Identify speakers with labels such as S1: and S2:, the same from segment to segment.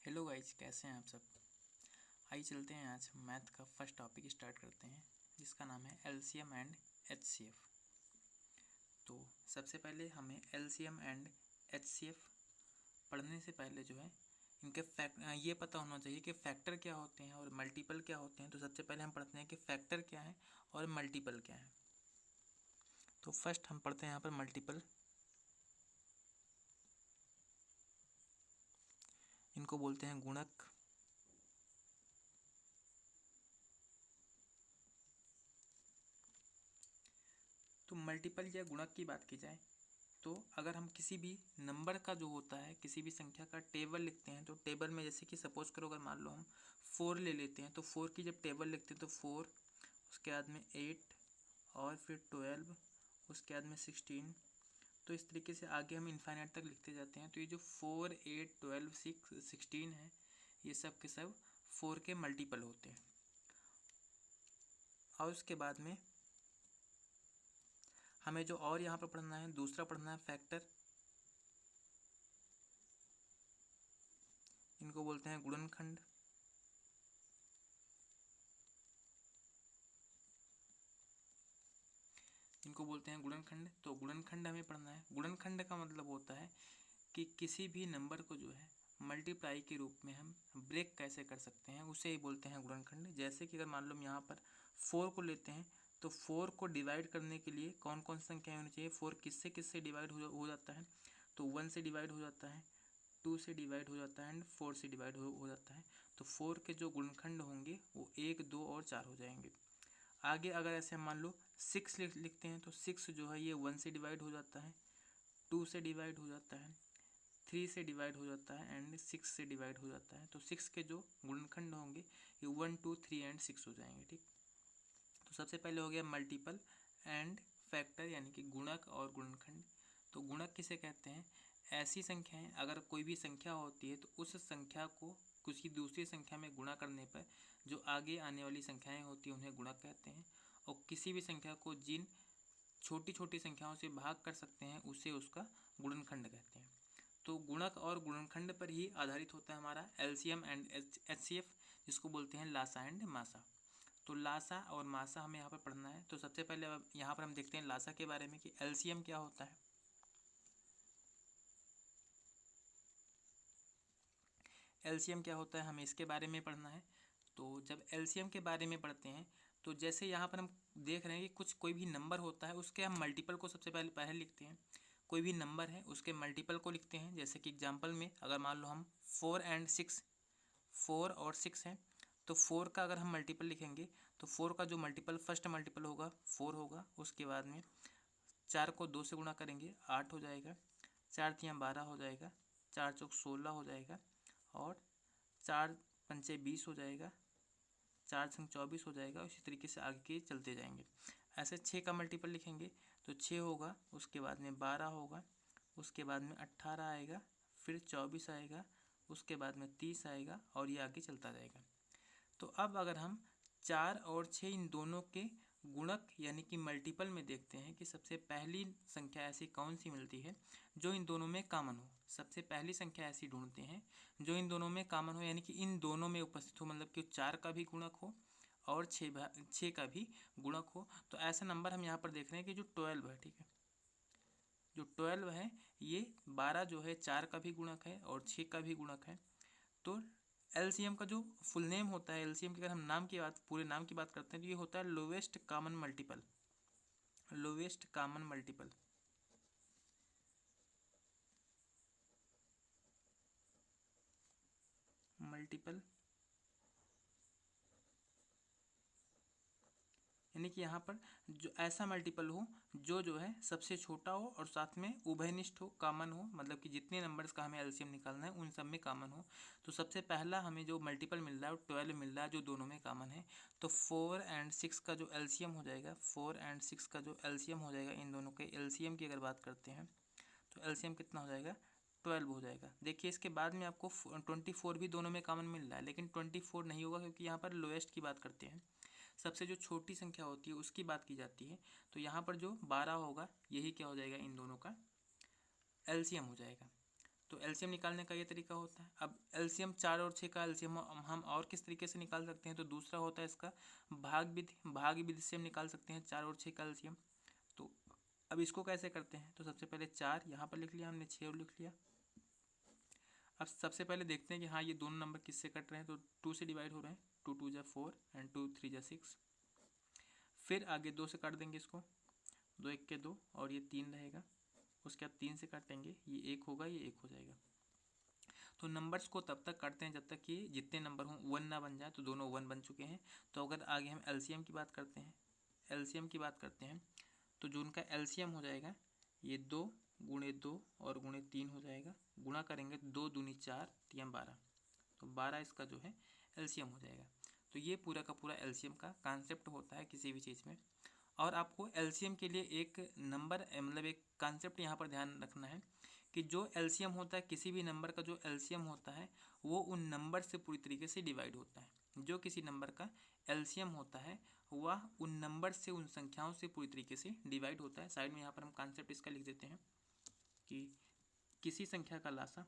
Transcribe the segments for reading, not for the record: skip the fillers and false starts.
S1: Hello guys, कैसे हैं आप सब। आइए चलते हैं, आज मैथ का फर्स्ट टॉपिक स्टार्ट करते हैं जिसका नाम है एलसीएम एंड एचसीएफ। तो सबसे पहले हमें एलसीएम एंड एचसीएफ पढ़ने से पहले जो है इनके ये पता होना चाहिए कि फैक्टर क्या होते हैं और मल्टीपल क्या होते हैं। तो सबसे पहले हम पढ़ते हैं कि फैक्टर क्या है और मल्टीपल क्या है। तो फर्स्ट हम पढ़ते हैं यहाँ पर मल्टीपल। इनको बोलते हैं गुणक। तो मल्टीपल या गुणक की बात की जाए तो अगर हम किसी भी नंबर का जो होता है, किसी भी संख्या का टेबल लिखते हैं, तो टेबल में जैसे कि सपोज करो, अगर मान लो हम 4 ले लेते हैं, तो 4 की जब टेबल लिखते हैं तो 4, उसके बाद में 8 और फिर 12, उसके बाद में 16। तो इस तरीके से आगे हम इन्फाइनाइट तक लिखते जाते हैं। तो ये जो 4, 8, 12, 6, 16 है, ये सब के सब 4 के मल्टीपल होते हैं। और उसके बाद में हमें जो और यहाँ पर पढ़ना है, दूसरा पढ़ना है फैक्टर। इनको बोलते हैं गुणनखंड। इनको बोलते हैं गुणनखंड। तो गुणनखंड हमें पढ़ना है। गुणनखंड का मतलब होता है कि किसी भी नंबर को जो है मल्टीप्लाई के रूप में हम ब्रेक कैसे कर सकते हैं, उसे ही बोलते हैं गुणनखंड। जैसे कि अगर मान लो हम यहाँ पर 4 को लेते हैं, तो 4 को डिवाइड करने के लिए कौन कौन सी संख्याएं होनी चाहिए। 4 किससे किससे डिवाइड हो जाता है, तो 1 से डिवाइड हो जाता है, 2 से डिवाइड हो जाता है एंड 4 से डिवाइड हो जाता है। तो 4 के जो गुणनखंड होंगे वो 1, 2 और 4 हो जाएंगे। आगे अगर ऐसे मान लो 6 लिखते हैं, तो 6 जो है ये 1 से डिवाइड हो जाता है, 2 से डिवाइड हो जाता है, 3 से डिवाइड हो जाता है एंड 6 से डिवाइड हो जाता है। तो 6 के जो गुणनखंड होंगे ये 1, 2, 3 एंड 6 हो जाएंगे। ठीक। तो सबसे पहले हो गया मल्टीपल एंड फैक्टर, यानी कि गुणक और गुणनखंड। तो गुणक किसे कहते हैं, ऐसी संख्याएं, अगर कोई भी संख्या होती है तो उस संख्या को किसी दूसरी संख्या में गुणा करने पर जो आगे आने वाली संख्याएं होती हैं उन्हें गुणक कहते हैं। और किसी भी संख्या को जिन छोटी छोटी संख्याओं से भाग कर सकते हैं उसे उसका गुणनखंड कहते हैं। तो गुणक और गुणनखंड पर ही आधारित होता है हमारा एलसीएम एंड एचसीएफ, जिसको बोलते हैं लासा एंड मासा। तो लासा और मासा हमें यहाँ पर पढ़ना है। तो सबसे पहले अब यहाँ पर हम देखते हैं लासा के बारे में कि एलसीएम क्या होता है। एलसीएम क्या होता है, हमें इसके बारे में पढ़ना है। तो जब एलसीएम के बारे में पढ़ते हैं तो जैसे यहाँ पर हम देख रहे हैं कि कोई भी नंबर होता है उसके हम मल्टीपल को सबसे पहले पहले लिखते हैं। कोई भी नंबर है उसके मल्टीपल को लिखते हैं। जैसे कि एग्जांपल में अगर मान लो हम 4 एंड 6, 4 और 6 हैं, तो 4 का अगर हम मल्टीपल लिखेंगे तो 4 का जो मल्टीपल फर्स्ट मल्टीपल होगा 4 होगा। उसके बाद में 4 को 2 से गुणा करेंगे 8 हो जाएगा, 4 तियाँ 12 हो जाएगा, 4 चौक 16 हो जाएगा और 4 पंचे 20 हो जाएगा, 4 संग 24 हो जाएगा। इसी तरीके से आगे के चलते जाएंगे। ऐसे 6 का मल्टीपल लिखेंगे तो 6 होगा, उसके बाद में 12 होगा, उसके बाद में 18 आएगा, फिर 24 आएगा, उसके बाद में 30 आएगा और ये आगे चलता जाएगा। तो अब अगर हम 4 और 6 इन दोनों के गुणक यानी कि मल्टीपल में देखते हैं कि सबसे पहली संख्या ऐसी कौन सी मिलती है जो इन दोनों में कॉमन हो। सबसे पहली संख्या ऐसी ढूंढते हैं जो इन दोनों में कॉमन हो, यानी कि इन दोनों में उपस्थित हो, मतलब कि 4 का भी गुणक हो और 6 का भी गुणक हो। तो ऐसा नंबर हम यहाँ पर देख रहे हैं कि जो 12 है। ठीक है, जो 12 है ये 12 जो है 4 का भी गुणक है और 6 का भी गुणक है। तो एलसीएम का जो फुल नेम होता है, एलसीएम की अगर हम नाम की बात, पूरे नाम की बात करते हैं तो ये होता है lowest common multiple. Lowest common multiple. Multiple यानी कि यहाँ पर जो ऐसा मल्टीपल हो जो है सबसे छोटा हो और साथ में उभयनिष्ठ हो, कॉमन हो, मतलब कि जितने नंबर्स का हमें एलसीएम निकालना है उन सब में कॉमन हो। तो सबसे पहला हमें जो मल्टीपल मिल रहा है वो 12 मिल रहा है जो दोनों में कॉमन है। तो 4 एंड 6 का जो एलसीएम हो जाएगा, 4 एंड 6 का जो एलसीएम हो जाएगा, इन दोनों के एलसीएम की अगर बात करते हैं तो एलसीएम कितना हो जाएगा, 12 हो जाएगा। देखिए इसके बाद में आपको 24 भी दोनों में कॉमन मिल रहा है, लेकिन 24 नहीं होगा क्योंकि यहाँ पर लोएस्ट की बात करते हैं, सबसे जो छोटी संख्या होती है उसकी बात की जाती है। तो यहाँ पर जो 12 होगा यही क्या हो जाएगा, इन दोनों का एलसीएम हो जाएगा। तो एलसीएम निकालने का ये तरीका होता है। अब एलसीएम 4 और 6 का एलसीएम हम और किस तरीके से निकाल सकते हैं, तो दूसरा होता है इसका भाग विधि से हम निकाल सकते हैं 4 और 6 का एलसीएम। तो अब इसको कैसे करते हैं, तो सबसे पहले 4 यहाँ पर लिख लिया हमने, 6 और लिख लिया। अब सबसे पहले देखते हैं कि हाँ ये दोनों नंबर किससे कट रहे हैं, तो 2 से डिवाइड हो रहे हैं, 2 2 जा 4 एंड 2 3 जा 6। फिर आगे 2 से काट देंगे इसको, 2 1 के 2 और ये 3 रहेगा। उसके बाद 3 से काटेंगे, ये 1 होगा, ये 1 हो जाएगा। तो नंबर्स को तब तक काटते हैं जब तक कि जितने नंबर हों 1 ना बन जाए, तो दोनों 1 बन चुके हैं। तो अगर आगे हम एलसीएम की बात करते हैं, तो जो उनका एलसीएम हो जाएगा ये 2 गुणे 2 और गुणे 3 हो जाएगा। गुणा करेंगे तो 2 दूनी 4 3 12, तो 12 इसका जो है एलसीएम हो जाएगा। तो ये पूरा का पूरा एलसीएम का कॉन्सेप्ट होता है किसी भी चीज़ में। और आपको एलसीएम के लिए एक नंबर मतलब एक कॉन्सेप्ट यहाँ पर ध्यान रखना है कि जो एलसीएम होता है, किसी भी नंबर का जो एलसीएम होता है वो उन नंबर से पूरी तरीके से डिवाइड होता है। जो किसी नंबर का एलसीएम होता है वह उन नंबर से, उन संख्याओं से पूरी तरीके से डिवाइड होता है। साइड में यहाँ पर हम कॉन्सेप्ट इसका लिख देते हैं कि किसी संख्या का लासा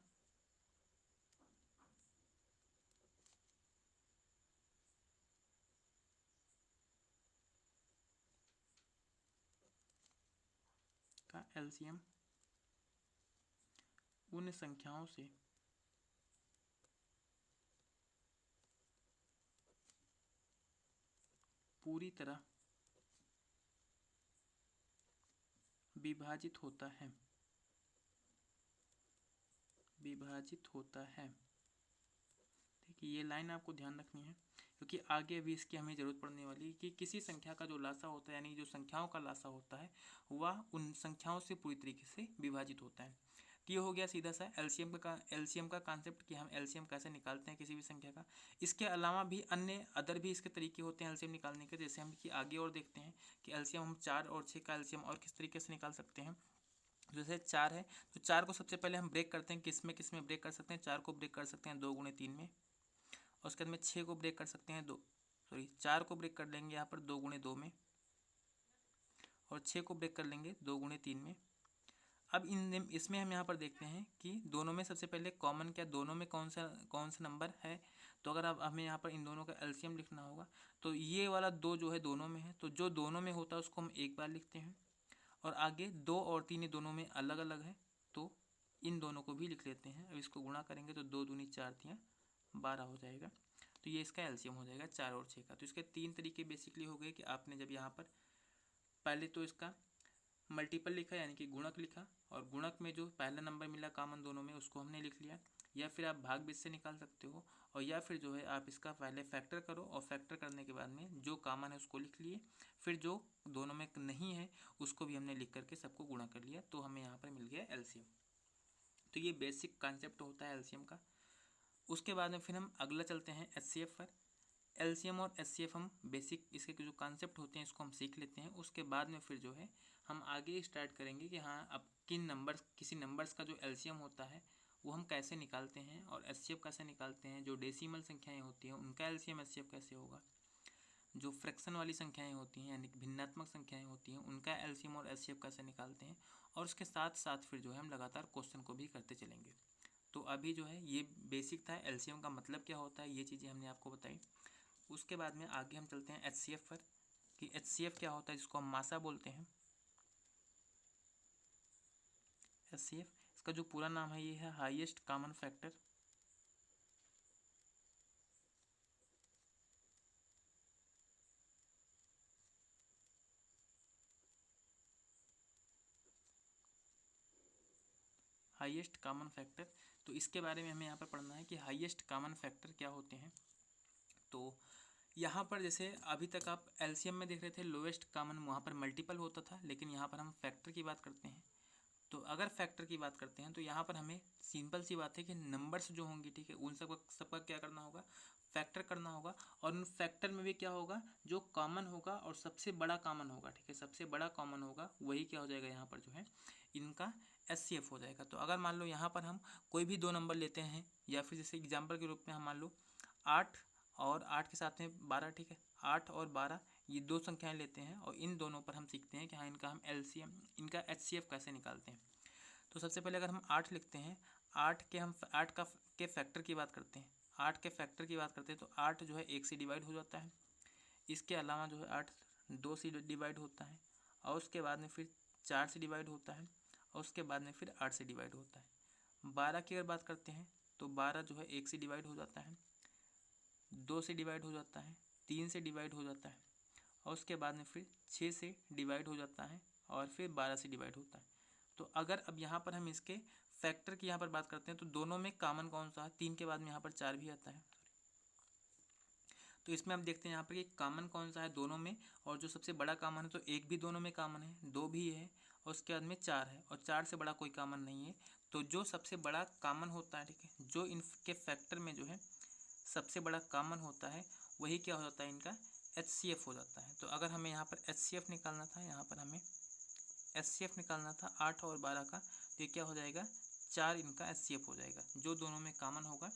S1: का एलसीएम उन संख्याओं से पूरी तरह विभाजित होता है। देखिए ये लाइन आपको ध्यान रखनी है क्योंकि आगे अभी इसकी हमें ज़रूरत पड़ने वाली है कि किसी संख्या का जो लासा होता है, यानी जो संख्याओं का लासा होता है वह उन संख्याओं से पूरी तरीके से विभाजित होता है। तो ये हो गया सीधा सा एलसीएम का कॉन्सेप्ट कि हम एलसीएम कैसे निकालते हैं किसी भी संख्या का। इसके अलावा भी अदर भी इसके तरीके होते हैं एलसीएम निकालने के। जैसे हम कि आगे और देखते हैं कि एलसीएम हम 4 और 6 का एलसीएम और किस तरीके से निकाल सकते हैं। जैसे 4 है तो 4 को सबसे पहले हम ब्रेक करते हैं, किस में ब्रेक कर सकते हैं, 4 को ब्रेक कर सकते हैं 2 गुणे 3 में। और उसके बाद में 6 को ब्रेक कर सकते हैं 4 को ब्रेक कर लेंगे यहाँ पर 2 गुणे 2 में, और 6 को ब्रेक कर लेंगे 2 गुणे 3 में। अब इसमें हम यहाँ पर देखते हैं कि दोनों में सबसे पहले कॉमन क्या, दोनों में कौन सा नंबर है। तो अगर अब हमें यहाँ पर इन दोनों का एलसीएम लिखना होगा तो ये वाला 2 जो है दोनों में है, तो जो दोनों में होता है उसको हम एक बार लिखते हैं। और आगे 2 और 3 ये दोनों में अलग अलग है, तो इन दोनों को भी लिख लेते हैं। अब इसको गुणा करेंगे तो 2 दूनी 4 3 12 हो जाएगा। तो ये इसका एलसीएम हो जाएगा 4 और 6 का। तो इसके 3 तरीके बेसिकली हो गए कि आपने जब यहाँ पर पहले तो इसका मल्टीपल लिखा यानी कि गुणक लिखा, और गुणक में जो पहला नंबर मिला कॉमन दोनों में उसको हमने लिख लिया, या फिर आप भाग बीच से निकाल सकते हो, और या फिर जो है आप इसका पहले फैक्टर करो और फैक्टर करने के बाद में जो कॉमन है उसको लिख लिए, फिर जो दोनों में नहीं है उसको भी हमने लिख करके सबको गुणा कर लिया, तो हमें यहाँ पर मिल गया एलसीएम। तो ये बेसिक कॉन्सेप्ट होता है एलसीएम का। उसके बाद में फिर हम अगला चलते हैं एचसीएफ पर। एलसीएम और एचसीएफ हम बेसिक इसके जो कॉन्सेप्ट होते हैं इसको हम सीख लेते हैं। उसके बाद में फिर जो है हम आगे स्टार्ट करेंगे कि हाँ अब किसी नंबर्स का जो एलसीएम होता है वो हम कैसे निकालते हैं, और एचसीएफ कैसे निकालते हैं। जो डेसिमल संख्याएं होती हैं उनका एलसीएम एचसीएफ कैसे होगा, जो फ्रैक्शन वाली संख्याएं होती हैं यानी कि भिन्नात्मक संख्याएं होती हैं उनका एलसीएम और एचसीएफ कैसे निकालते हैं। और उसके साथ साथ फिर जो है हम लगातार क्वेश्चन को भी करते चलेंगे। तो अभी जो है ये बेसिक था, एलसीएम का मतलब क्या होता है, ये चीज़ें हमने आपको बताई। उसके बाद में आगे हम चलते हैं एचसीएफ पर कि एचसीएफ क्या होता है, जिसको हम मासा बोलते हैं। एचसीएफ इसका जो पूरा नाम है ये है highest common factor. Highest common factor, तो इसके बारे में हमें यहाँ पर पढ़ना है कि हाईएस्ट कॉमन फैक्टर क्या होते हैं। तो यहाँ पर जैसे अभी तक आप एलसीएम में देख रहे थे लोएस्ट कॉमन, वहाँ पर मल्टीपल होता था, लेकिन यहाँ पर हम फैक्टर की बात करते हैं। तो अगर फैक्टर की बात करते हैं तो यहाँ पर हमें सिंपल सी बात है कि नंबर्स जो होंगी, ठीक है, उन सबका क्या करना होगा, फैक्टर करना होगा। और उन फैक्टर में भी क्या होगा, जो कॉमन होगा और सबसे बड़ा कॉमन होगा, ठीक है, सबसे बड़ा कॉमन होगा वही क्या हो जाएगा यहाँ पर जो है इनका एचसीएफ हो जाएगा। तो अगर मान लो यहाँ पर हम कोई भी 2 नंबर लेते हैं, या फिर जैसे एग्जाम्पल के रूप में हम मान लो 8 और 8 के साथ में 12, ठीक है, 8 और 12 ये 2 संख्याएं लेते हैं, और इन दोनों पर हम सीखते हैं कि हाँ इनका हम एलसीएम, इनका एचसीएफ कैसे निकालते हैं। तो सबसे पहले अगर हम 8 लिखते हैं, 8 के फैक्टर की बात करते हैं, 8 के फैक्टर की बात करते हैं तो 8 जो है 1 से डिवाइड हो जाता है। इसके अलावा जो है 8 2 से डिवाइड होता है, और उसके बाद में फिर 4 से डिवाइड होता है, और उसके बाद में फिर 8 से डिवाइड होता है। 12 की अगर बात करते हैं तो 12 जो है 1 से डिवाइड हो जाता है, 2 से डिवाइड हो जाता है, 3 से डिवाइड हो जाता है, और उसके बाद में फिर 6 से डिवाइड हो जाता है, और फिर 12 से डिवाइड होता है। तो अगर अब यहाँ पर हम इसके फैक्टर की यहाँ पर बात करते हैं तो दोनों में कॉमन कौन सा है, 3 के बाद में यहाँ पर 4 भी आता है। तो इसमें आप देखते हैं यहाँ पर कि कॉमन कौन सा है दोनों में, और जो सबसे बड़ा कॉमन है तो 1 भी दोनों में कॉमन है, 2 भी है, और उसके बाद में 4 है, और 4 से बड़ा कोई कॉमन नहीं है। तो जो सबसे बड़ा कॉमन होता है, ठीक है, जो इनके फैक्टर में जो है सबसे बड़ा कॉमन होता है वही क्या हो जाता है, इनका HCF हो जाता है। तो अगर हमें यहाँ पर HCF निकालना था, यहाँ पर हमें HCF निकालना था 8 और 12 का, तो ये क्या हो जाएगा, 4 इनका HCF हो जाएगा। जो दोनों में कॉमन होगा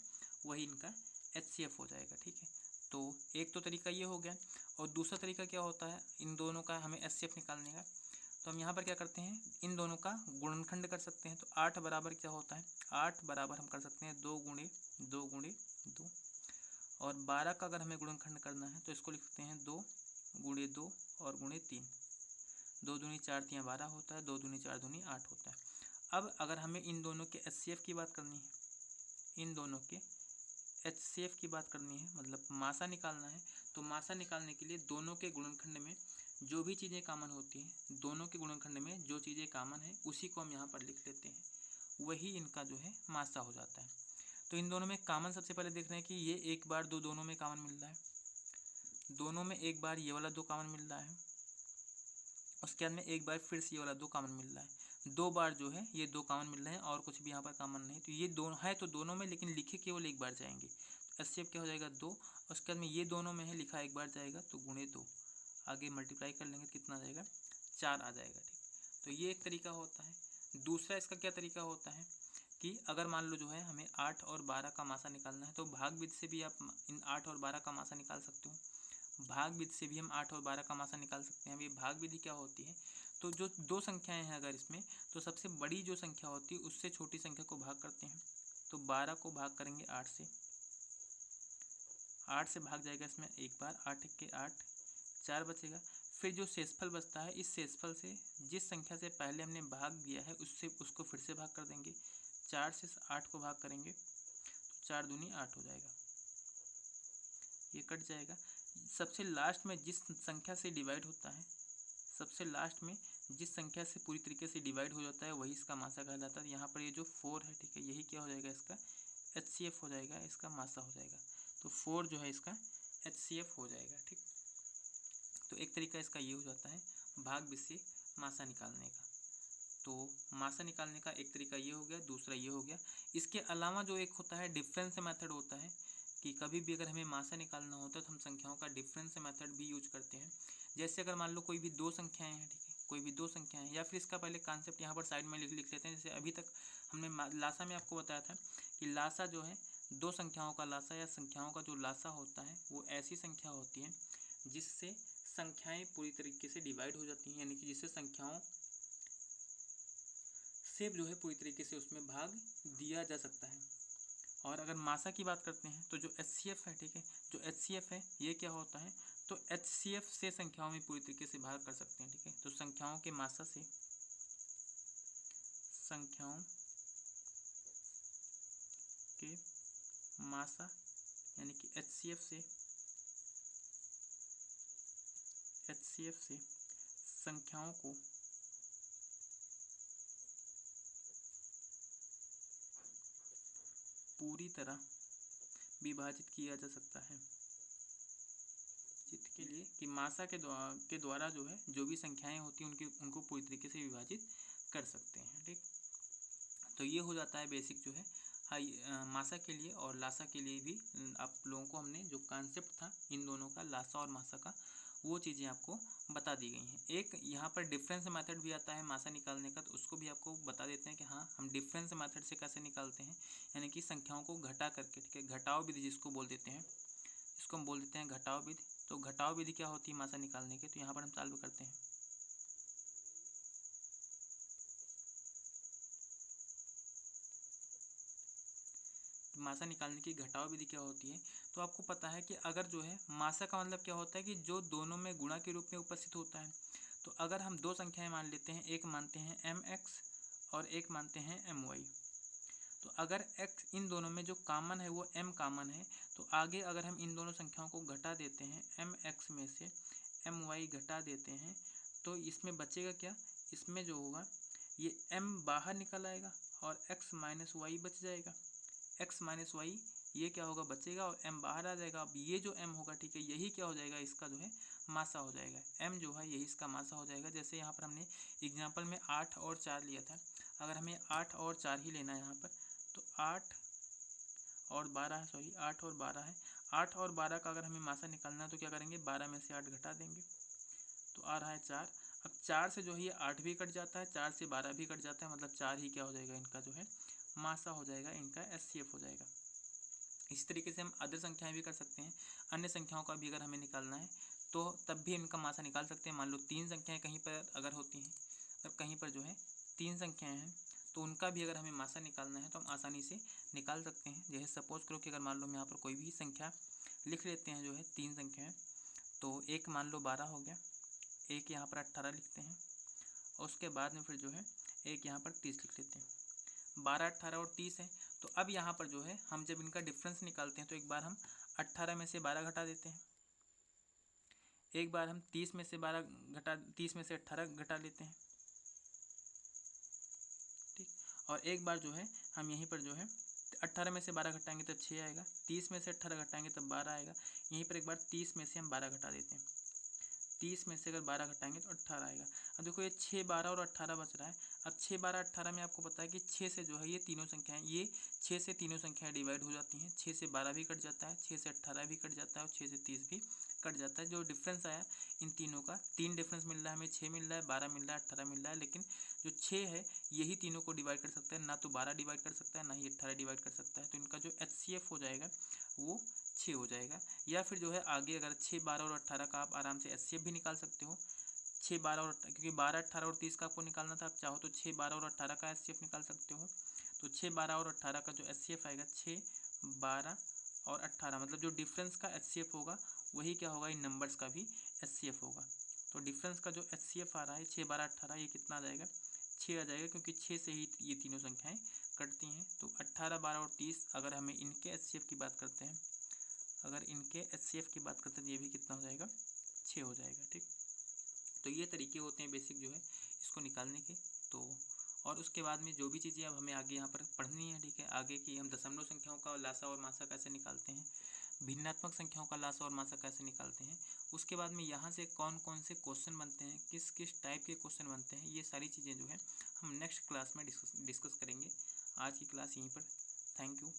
S1: वही इनका HCF हो जाएगा, ठीक है। तो एक तो तरीका ये हो गया, और दूसरा तरीका क्या होता है इन दोनों का हमें HCF निकालने का। तो हम यहाँ पर क्या करते हैं, इन दोनों का गुणनखंड कर सकते हैं। तो 8 बराबर क्या होता है, 8 बराबर हम कर सकते हैं 2 गुणे 2 गुणे 2, और 12 का अगर हमें गुणनखंड करना है तो इसको लिखते हैं 2 गुणे 2 और गुणे 3। 2 दूनी 4 3 12 होता है, 2 दूनी 4 दूनी 8 होता है। अब अगर हमें इन दोनों के HCF की बात करनी है, इन दोनों के HCF की बात करनी है, मतलब मासा निकालना है, तो मासा निकालने के लिए दोनों के गुणनखंड में जो भी चीज़ें कॉमन होती हैं, दोनों के गुणनखंड में जो चीज़ें कॉमन है उसी को हम यहाँ पर लिख लेते हैं, वही इनका जो है मासा हो जाता है। तो इन दोनों में कॉमन सबसे पहले देख रहे हैं कि ये एक बार दो दोनों में कॉमन मिल रहा है, दोनों में एक बार ये वाला 2 कॉमन मिल रहा है, उसके बाद में एक बार फिर से ये वाला 2 कॉमन मिल रहा है, 2 बार जो है ये 2 कॉमन मिल रहे हैं, और कुछ भी यहाँ पर कॉमन नहीं। तो ये दोनों है तो दोनों में, लेकिन लिखे केवल एक बार जाएंगे। HCF क्या हो जाएगा 2, उसके बाद में ये दोनों में है लिखा एक बार जाएगा तो गुणे 2, आगे मल्टीप्लाई कर लेंगे तो कितना आ जाएगा, 4 आ जाएगा, ठीक। तो ये एक तरीका होता है। दूसरा इसका क्या तरीका होता है कि अगर मान लो जो है हमें 8 और 12 का मासा निकालना है, तो भाग विधि से भी आप इन 8 और 12 का मासा निकाल सकते हो। भाग विधि से भी हम 8 और 12 का मासा निकाल सकते हैं। अब ये भाग विधि क्या होती है, तो जो दो संख्याएं हैं अगर इसमें, तो सबसे बड़ी जो संख्या होती है उससे छोटी संख्या को भाग करते हैं। तो 12 को भाग करेंगे 8 से, 8 से भाग जाएगा इसमें एक बार, 8 के 8, 4 बचेगा। फिर जो शेषफल बचता है, इस शेषफल से जिस संख्या से पहले हमने भाग दिया है उससे उसको फिर से भाग कर देंगे। 4 से 8 को भाग करेंगे तो 4 दूनी 8 हो जाएगा, ये कट जाएगा। सबसे लास्ट में जिस संख्या से डिवाइड होता है, सबसे लास्ट में जिस संख्या से पूरी तरीके से डिवाइड हो जाता है वही इसका मासा कहलाता है। यहाँ पर ये जो 4 है, ठीक है, यही क्या हो जाएगा, इसका HCF हो जाएगा, इसका मासा हो जाएगा। तो 4 जो है इसका HCF हो जाएगा, ठीक। तो एक तरीका इसका ये हो जाता है भाग विधि से मासा निकालने का। तो मासा निकालने का एक तरीका ये हो गया, दूसरा ये हो गया। इसके अलावा जो एक होता है डिफरेंस मेथड होता है, कि कभी भी अगर हमें मासा निकालना होता है तो हम संख्याओं का डिफरेंस मेथड भी यूज करते हैं। जैसे अगर मान लो कोई भी 2 संख्याएं हैं, ठीक है, कोई भी 2 संख्याएं हैं, या फिर इसका पहले कॉन्सेप्ट यहाँ पर साइड में लिख लेते हैं। जैसे अभी तक हमने लासा में आपको बताया था कि लासा जो है 2 संख्याओं का लासा या संख्याओं का जो लासा होता है वो ऐसी संख्या होती है जिससे संख्याएं पूरी तरीके से डिवाइड हो जाती हैं, यानी कि जिससे संख्याओं से जो है पूरी तरीके से उसमें भाग दिया जा सकता है। और अगर मासा की बात करते हैं तो जो HCF है, ठीक है, जो HCF है ये क्या होता है, तो HCF से संख्याओं में पूरी तरीके से भाग कर सकते हैं, ठीक है। तो संख्याओं के मासा से, संख्याओं के मासा यानी कि HCF से संख्याओं को पूरी तरह विभाजित किया जा सकता है, जिसके लिए कि मासा के द्वारा जो है जो भी संख्याएं होती हैं उनको पूरी तरीके से विभाजित कर सकते हैं, ठीक। तो ये हो जाता है बेसिक जो है हाई मासा के लिए। और लासा के लिए भी आप लोगों को हमने जो कॉन्सेप्ट था इन दोनों का, लासा और मासा का, वो चीज़ें आपको बता दी गई हैं। एक यहाँ पर डिफरेंस मेथड भी आता है मासा निकालने का, तो उसको भी आपको बता देते हैं कि हाँ हम डिफरेंस मेथड से कैसे निकालते हैं, यानी कि संख्याओं को घटा करके, ठीक है, घटाव विधि जिसको बोल देते हैं, इसको हम बोल देते हैं घटाव विधि। तो घटाव विधि क्या होती है मासा निकालने के, तो यहाँ पर हम सॉल्व करते हैं। मासा निकालने की घटाव विधि क्या होती है, तो आपको पता है कि अगर जो है मासा का मतलब क्या होता है कि जो दोनों में गुणा के रूप में उपस्थित होता है। तो अगर हम दो संख्याएं मान लेते हैं, एक मानते हैं mx और एक मानते हैं my, तो अगर x इन दोनों में जो कॉमन है वो m कॉमन है, तो आगे अगर हम इन दोनों संख्याओं को घटा देते हैं, mx में से my घटा देते हैं, तो इसमें बचेगा क्या, इसमें जो होगा ये m बाहर निकल आएगा और x माइनस वाई बच जाएगा। x माइनस वाई ये क्या होगा, बचेगा और m बाहर आ जाएगा। अब ये जो m होगा, ठीक है, यही क्या हो जाएगा, इसका जो है मासा हो जाएगा। m जो है यही इसका मासा हो जाएगा। जैसे यहाँ पर हमने एग्जाम्पल में 8 और 4 लिया था, अगर हमें 8 और 4 ही लेना है यहाँ पर, तो 8 और 12 सॉरी 8 और 12 है। 8 और 12 का अगर हमें मासा निकालना है तो क्या करेंगे, 12 में से 8 घटा देंगे, तो आ रहा है 4। अब 4 से जो है ये 8 भी कट जाता है, 4 से 12 भी कट जाता है, मतलब 4 ही क्या हो जाएगा, इनका जो है मासा हो जाएगा, इनका HCF हो जाएगा। इस तरीके से हम अदर संख्याएं भी कर सकते हैं। अन्य संख्याओं का भी अगर हमें निकालना है तो तब भी इनका मासा निकाल सकते हैं। मान लो 3 संख्याएं कहीं पर अगर होती हैं, अगर कहीं पर जो है 3 संख्याएं हैं, तो उनका भी अगर हमें मासा निकालना है तो हम आसानी से निकाल सकते हैं। जैसे सपोज करो कि अगर मान लो हम यहाँ पर कोई भी संख्या लिख लेते हैं, जो है 3 संख्याएँ, तो एक मान लो 12 हो गया, एक यहाँ पर 18 लिखते हैं, और उसके बाद में फिर जो है एक यहाँ पर 30 लिख लेते हैं। 12, 18 और 30 है। तो अब यहाँ पर जो है हम जब इनका डिफरेंस निकालते हैं तो एक बार हम 18 में से 12 घटा देते हैं, एक बार हम 30 में से 18 घटा लेते हैं, ठीक। और एक बार जो है हम यहीं पर जो है 18 में से 12 घटाएंगे तब 6 आएगा, 30 में से 18 घटाएंगे तब 12 आएगा। यहीं पर एक बार 30 में से हम 12 घटा देते हैं, 30 में से अगर 12 घटाएंगे तो 18 आएगा। अब देखो ये 6, 12 और 18 बच रहा है। अब 6, 12, 18 में आपको पता है कि 6 से जो है ये तीनों संख्याएं, ये 6 से तीनों संख्याएं डिवाइड हो जाती हैं। 6 से 12 भी कट जाता है, 6 से 18 भी कट जाता है और 6 से 30 भी कट जाता है। जो डिफरेंस आया इन तीनों का, 3 डिफरेंस मिल रहा है हमें, 6 मिल रहा है, 12 मिल रहा है, 18 मिल रहा है। लेकिन जो 6 है यही तीनों को डिवाइड कर सकता है, ना तो 12 डिवाइड कर सकता है, ना ही 18 डिवाइड कर सकता है। तो इनका जो HCF हो जाएगा वो 6 हो जाएगा। या फिर जो है आगे अगर 6, 12 और 18 का आप आराम से HCF भी निकाल सकते हो। 6, 12 और क्योंकि 12, 18 और 30 का आपको निकालना था, आप चाहो तो 6, 12 और 18 का HCF निकाल सकते हो। तो 6, 12 और 18 का जो HCF आएगा, 6, 12 और 18, मतलब जो डिफरेंस का HCF होगा वही क्या होगा, इन नंबर्स का भी HCF होगा। तो डिफरेंस का जो HCF आ रहा है 6, 12, 18, ये कितना आ जाएगा, 6 आ जाएगा, क्योंकि 6 से ही ये तीनों संख्याएँ कटती हैं। तो 18, 12 और 30 अगर हमें इनके HCF की बात करते हैं, अगर इनके HCF की बात करते हैं तो ये भी कितना हो जाएगा, 6 हो जाएगा, ठीक। तो ये तरीके होते हैं बेसिक जो है इसको निकालने के। तो और उसके बाद में जो भी चीज़ें अब हमें आगे यहाँ पर पढ़नी है, ठीक है, आगे की हम दशमलव संख्याओं का लासा और मासा कैसे निकालते हैं, भिन्नात्मक संख्याओं का लासा और मासा कैसे निकालते हैं, उसके बाद में यहाँ से कौन कौन से क्वेश्चन बनते हैं, किस किस टाइप के क्वेश्चन बनते हैं, ये सारी चीज़ें जो है हम नेक्स्ट क्लास में डिस्कस करेंगे। आज की क्लास यहीं पर, थैंक यू।